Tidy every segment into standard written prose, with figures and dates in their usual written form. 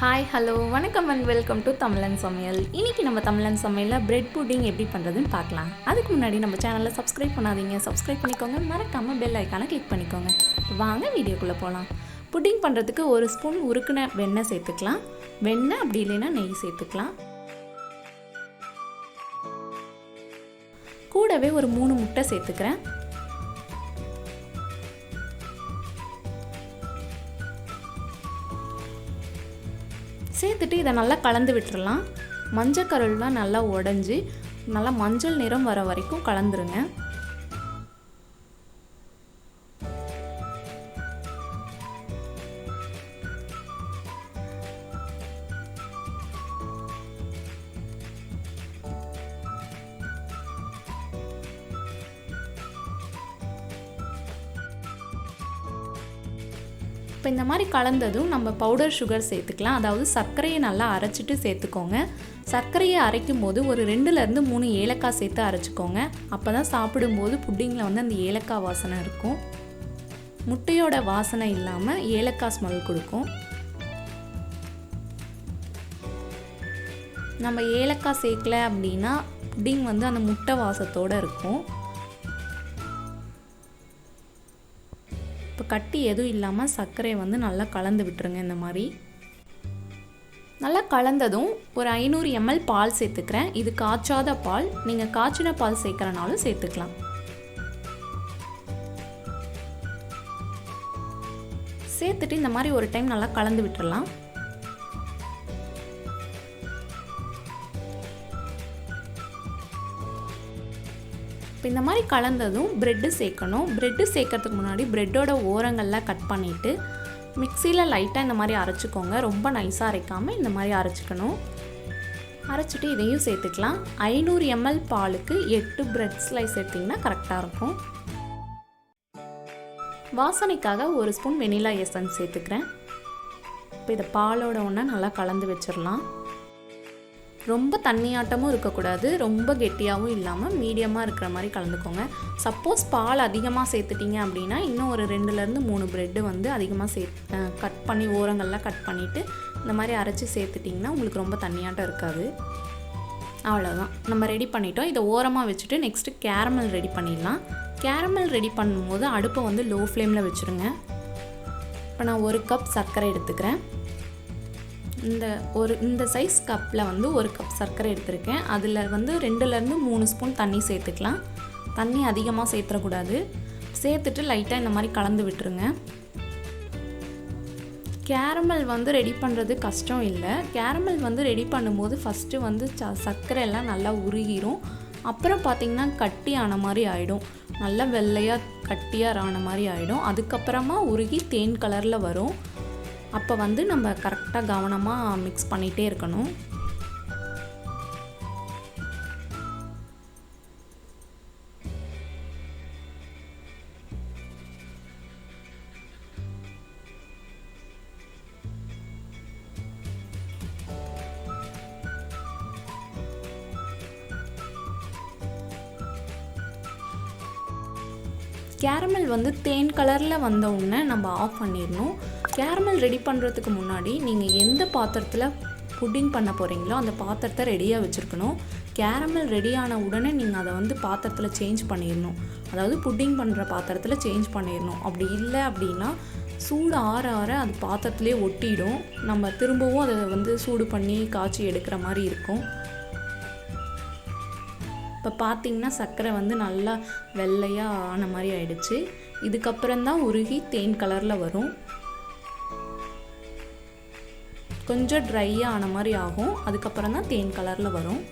Hi hello வணக்கம் and welcome to தமிழன் சமையல். இன்றைக்கி நம்ம தமிழன் சமையலில் பிரெட் புட்டிங் எப்படி பண்ணுறதுன்னு பார்க்கலாம். அதுக்கு முன்னாடி நம்ம சேனலில் சப்ஸ்கிரைப் பண்ணாதீங்க, சப்ஸ்கிரைப் பண்ணிக்கோங்க, மறக்காமல் பெல் ஐக்கானை கிளிக் பண்ணிக்கோங்க. வாங்க வீடியோக்குள்ளே போகலாம். புட்டிங் பண்ணுறதுக்கு 1 ஸ்பூன் உருக்குன வெண்ணெய் சேர்த்துக்கலாம். வெண்ணெய் அப்படி இல்லைன்னா நெய் சேர்த்துக்கலாம். கூடவே ஒரு 3 முட்டை சேர்த்துக்கிறேன். சேர்த்துட்டு இதை நல்லா கலந்து விட்டுறலாம். மஞ்சக்கருள்லாம் நல்லா உடஞ்சி நல்லா மஞ்சள் நிறம் வர வரைக்கும் கலந்துருங்க. இப்போ இந்த மாதிரி கலந்ததும் நம்ம பவுடர் சுகர் சேர்த்துக்கலாம். அதாவது சர்க்கரையை நல்லா அரைச்சிட்டு சேர்த்துக்கோங்க. சர்க்கரையை அரைக்கும் போது ஒரு 2லேருந்து 3 ஏலக்காய் சேர்த்து அரைச்சிக்கோங்க. அப்போ தான் சாப்பிடும்போது புட்டிங்கில் வந்து அந்த ஏலக்காய் வாசனை இருக்கும். முட்டையோட வாசனை இல்லாமல் ஏலக்காய் ஸ்மெல் கொடுக்கும். நம்ம ஏலக்காய் சேர்க்கல அப்படின்னா புட்டிங் வந்து அந்த முட்டை வாசத்தோடு இருக்கும். இப்போ கட்டி எதுவும் இல்லாமல் சர்க்கரையை வந்து நல்லா கலந்து விட்டுருங்க. இந்த மாதிரி நல்லா கலந்ததும் ஒரு 500 ml பால் சேர்த்துக்கிறேன். இது காய்ச்சாத பால், நீங்கள் காய்ச்சின பால் சேர்க்குறனாலும் சேர்த்துக்கலாம். சேர்த்துட்டு இந்த மாதிரி ஒரு டைம் நல்லா கலந்து விட்டுறலாம். இப்போ இந்த மாதிரி கலந்ததும் ப்ரெட்டு சேர்க்கணும். ப்ரெட்டு சேர்க்கறதுக்கு முன்னாடி ப்ரெட்டோட ஓரங்கள்லாம் கட் பண்ணிவிட்டு மிக்சியில் லைட்டாக இந்த மாதிரி அரைச்சிக்கோங்க. ரொம்ப நைஸாக அரைக்காமல் இந்த மாதிரி அரைச்சிக்கணும். அரைச்சிட்டு இதையும் சேர்த்துக்கலாம். 500 ml பாலுக்கு 8 ப்ரெட் ஸ்லைஸ் எடுத்திங்கன்னா கரெக்டாக இருக்கும். வாசனைக்காக 1 ஸ்பூன் வெனிலா எசன்ஸ் சேர்த்துக்கிறேன். இப்போ இதை பாலோட ஒன்றா நல்லா கலந்து வச்சிடலாம். ரொம்ப தண்ணியாட்டமும் இருக்கக்கூடாது, ரொம்ப கெட்டியாகவும் இல்லாமல் மீடியமாக இருக்கிற மாதிரி கலந்துக்கோங்க. சப்போஸ் பால் அதிகமாக சேர்த்துட்டிங்க அப்படின்னா இன்னும் ஒரு 2லேருந்து 3 ப்ரெட்டு வந்து அதிகமாக கட் பண்ணி ஓரங்கள்லாம் கட் பண்ணிவிட்டு இந்த மாதிரி அரைச்சி சேர்த்துட்டிங்கன்னா உங்களுக்கு ரொம்ப தண்ணியாட்டம் இருக்காது. அவ்வளோதான், நம்ம ரெடி பண்ணிட்டோம். இதை ஓரமாக வச்சுட்டு நெக்ஸ்ட்டு கேரமல் ரெடி பண்ணிடலாம். கேரமல் ரெடி பண்ணும்போது அடுப்பை வந்து லோ ஃப்ளேமில் வச்சுருங்க. இப்போ நான் 1 கப் சர்க்கரை எடுத்துக்கிறேன். இந்த சைஸ் கப்பில் வந்து 1 கப் சர்க்கரை எடுத்திருக்கேன். அதில் வந்து 2லேருந்து 3 ஸ்பூன் தண்ணி சேர்த்துக்கலாம். தண்ணி அதிகமாக சேர்த்துடக்கூடாது. சேர்த்துட்டு லைட்டாக இந்த மாதிரி கலந்து விட்டுருங்க. கேரமல் வந்து ரெடி பண்ணுறது கஷ்டம் இல்லை. கேரமல் வந்து ரெடி பண்ணும்போது ஃபஸ்ட்டு வந்து சர்க்கரை எல்லாம் நல்லா உருகிரும். அப்புறம் பார்த்திங்கன்னா கட்டி ஆன மாதிரி ஆகிடும். நல்லா வெள்ளையாக கட்டியாக ஆன மாதிரி ஆகிடும். அதுக்கப்புறமா உருகி தேன் கலரில் வரும். அப்போ வந்து நம்ம கரெக்டாக கவனமாக மிக்ஸ் பண்ணிகிட்டே இருக்கணும். கேரமல் வந்து தேன் கலரில் வந்த உடனே நம்ம ஆஃப் பண்ணிடணும். கேரமல் ரெடி பண்ணுறதுக்கு முன்னாடி நீங்கள் எந்த பாத்திரத்தில் புட்டிங் பண்ண போகிறீங்களோ அந்த பாத்திரத்தை ரெடியாக வச்சுருக்கணும். கேரமல் ரெடியான உடனே நீங்கள் அதை வந்து பாத்திரத்தில் சேஞ்ச் பண்ணிடணும். அதாவது புட்டிங் பண்ணுற பாத்திரத்தில் சேஞ்ச் பண்ணிடணும். அப்படி இல்லை அப்படின்னா சூடு ஆற ஆற அது பாத்திரத்துலேயே ஒட்டிடும். நம்ம திரும்பவும் அதை வந்து சூடு பண்ணி காய்ச்சி எடுக்கிற மாதிரி இருக்கும். இப்போ பார்த்திங்கன்னா சர்க்கரை வந்து நல்லா வெள்ளையாக ஆன மாதிரி ஆயிடுச்சு. இதுக்கப்புறம்தான் உருகி தேன் கலரில் வரும். கொஞ்சம் ட்ரையாக ஆன மாதிரி ஆகும். அதுக்கப்புறம் தான் தேன் கலரில் வரும்.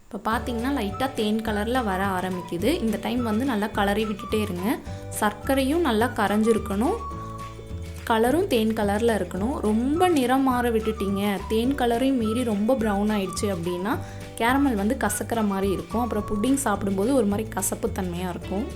இப்போ பார்த்திங்கன்னா லைட்டாக தேன் கலரில் வர ஆரம்பிக்குது. இந்த டைம் வந்து நல்லா கலரி விட்டுட்டே இருங்க. சர்க்கரையும் நல்லா கரைஞ்சிருக்கணும், கலரும் தேன் கலரில் இருக்கணும். ரொம்ப நிறம் மாற விட்டுட்டீங்க, தேன் கலரையும் மீறி ரொம்ப ப்ரௌன் ஆயிடுச்சு அப்படின்னா கேரமல் வந்து கசக்கிற மாதிரி இருக்கும். அப்புறம் புட்டிங் சாப்பிடும்போது ஒரு மாதிரி கசப்பு தன்மையாக இருக்கும்.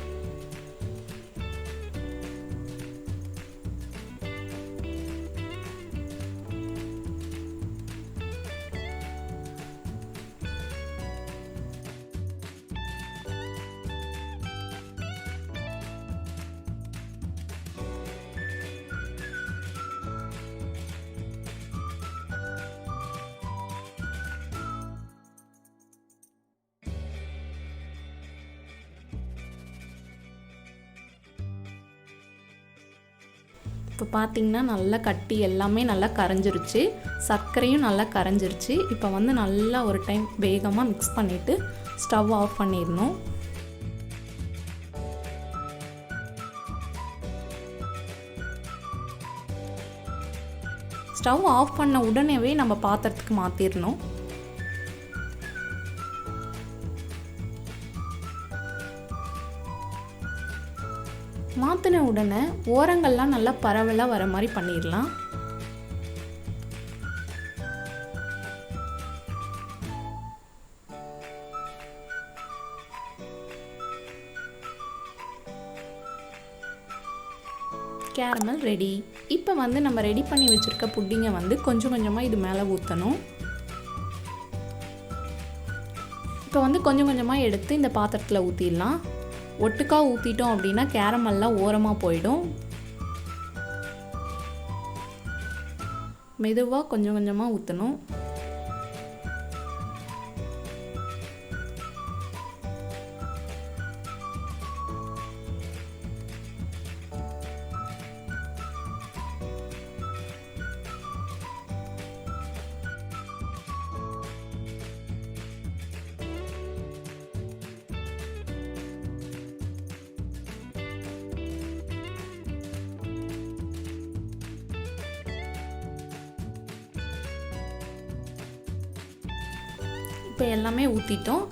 இப்போ பார்த்தீங்கன்னா நல்லா கட்டி எல்லாமே நல்லா கரைஞ்சிருச்சு, சர்க்கரையும் நல்லா கரைஞ்சிருச்சு. இப்போ வந்து நல்லா ஒரு டைம் வேகமாக மிக்ஸ் பண்ணிவிட்டு ஸ்டவ் ஆஃப் பண்ணிடணும். ஸ்டவ் ஆஃப் பண்ண உடனேவே நம்ம பாத்திரத்துக்கு மாற்றிடணும். மாற்றின உடனே ஓரங்கள்லாம் நல்லா பரவலாக வர மாதிரி பண்ணிடலாம். Caramel ready. இப்போ வந்து நம்ம ரெடி பண்ணி வச்சுருக்க புட்டிங்கை வந்து கொஞ்சம் கொஞ்சமாக இது மேலே ஊற்றணும். இப்போ வந்து கொஞ்சம் கொஞ்சமாக எடுத்து இந்த பாத்திரத்தில் ஊற்றிடலாம். ஒட்டுக்கா ஊற்றிட்டோம் அப்படின்னா கேரமெல்லாம் ஓரமாக போயிடும். மெதுவாக கொஞ்சம் கொஞ்சமாக ஊற்றணும். இப்போ எல்லாமே ஊற்றிட்டோம்.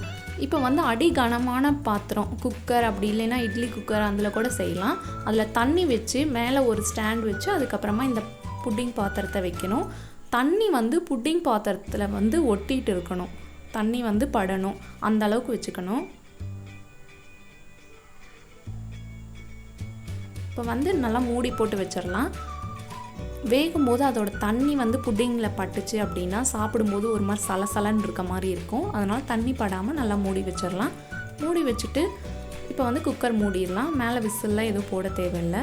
இப்போ வந்து அடி கனமான பாத்திரம், குக்கர் அப்படி இல்லைன்னா இட்லி குக்கர் அதில் கூட செய்யலாம். அதில் தண்ணி வச்சு மேலே ஒரு ஸ்டாண்ட் வச்சு அதுக்கப்புறமா இந்த புட்டிங் பாத்திரத்தை வைக்கணும். தண்ணி வந்து புட்டிங் பாத்திரத்தில் வந்து ஒட்டிகிட்டு இருக்கணும், தண்ணி வந்து படணும், அந்த அளவுக்கு வச்சுக்கணும். இப்போ வந்து நல்லா மூடி போட்டு வச்சிடலாம். வேகும்போது அதோட தண்ணி வந்து புட்டிங்கில் பட்டுச்சு அப்படின்னா சாப்பிடும்போது ஒரு மாதிரி சலசலன்னு இருக்க மாதிரி இருக்கும். அதனால் தண்ணி படாமல் நல்லா மூடி வச்சிடலாம். மூடி வச்சுட்டு இப்போ வந்து குக்கர் மூடிடலாம். மேலே விசில்லாம் எதுவும் போட தேவையில்லை.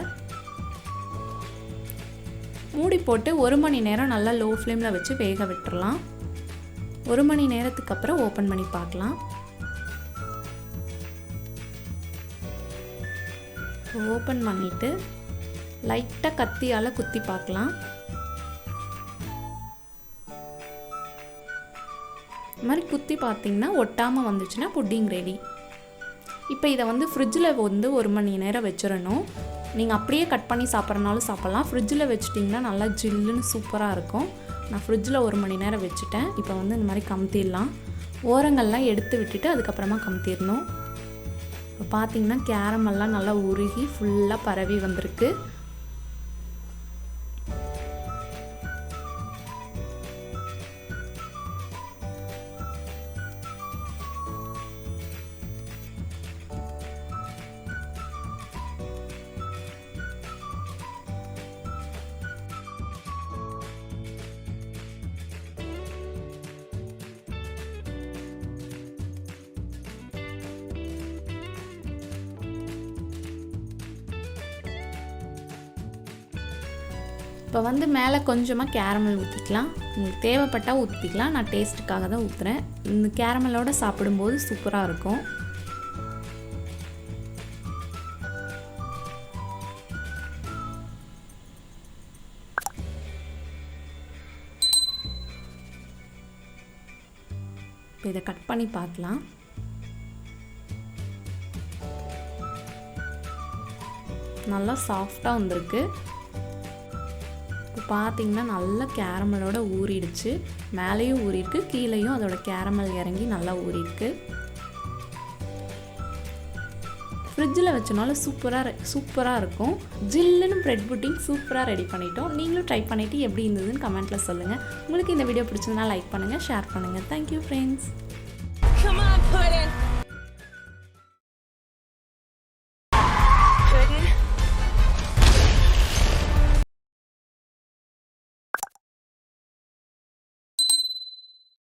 மூடி போட்டு 1 மணி நேரம் நல்லா லோ ஃப்ளேமில் வச்சு வேக விட்டுறலாம். 1 மணி நேரத்துக்கு அப்புறம் ஓப்பன் பண்ணி பார்க்கலாம். ஓப்பன் பண்ணிவிட்டு லைட்டாக கத்தியால் குத்தி பார்க்கலாம். இது மாதிரி குத்தி பார்த்திங்கன்னா ஒட்டாமல் வந்துச்சுன்னா புட்டிங் ரெடி. இப்போ இதை வந்து ஃப்ரிட்ஜில் வந்து 1 மணி நேரம் வச்சிடணும். நீங்கள் அப்படியே கட் பண்ணி சாப்பிட்றனாலும் சாப்பிட்லாம். ஃப்ரிட்ஜில் வச்சிட்டிங்கன்னா நல்லா ஜில்லுன்னு சூப்பராக இருக்கும். நான் ஃப்ரிட்ஜில் 1 மணி நேரம் வச்சுட்டேன். இப்போ வந்து இந்த மாதிரி கமுத்திடலாம். ஓரங்கள்லாம் எடுத்து விட்டுட்டு அதுக்கப்புறமா கமுத்திடணும். இப்போ பார்த்திங்கன்னா கேரமெல்லாம் நல்லா உருகி ஃபுல்லாக பரவி வந்திருக்கு. இப்போ வந்து மேலே கொஞ்சமாக கேரமல் ஊற்றிக்கலாம். உங்களுக்கு தேவைப்பட்டால் ஊற்றிக்கலாம். நான் டேஸ்ட்டுக்காக தான் ஊற்றுறேன். இந்த கேரமலோடு சாப்பிடும்போது சூப்பராக இருக்கும். இப்போ இதை கட் பண்ணி பார்க்கலாம். நல்லா சாஃப்டாக வந்திருக்கு. இப்போ பார்த்தீங்கன்னா நல்லா கேரமலோட ஊறிடுச்சு. மேலேயும் ஊறிருக்கு, கீழேயும் அதோட கேரமல் இறங்கி நல்லா ஊறிருக்கு. ஃப்ரிட்ஜில் வச்சனால சூப்பராக இருக்கும். ஜில்லுன்னு ப்ரெட் புட்டிங் சூப்பராக ரெடி பண்ணிட்டோம். நீங்களும் ட்ரை பண்ணிவிட்டு எப்படி இருந்ததுன்னு கமெண்ட்டில் சொல்லுங்கள். உங்களுக்கு இந்த வீடியோ பிடிச்சதுன்னா லைக் பண்ணுங்கள், ஷேர் பண்ணுங்கள். Thank you friends.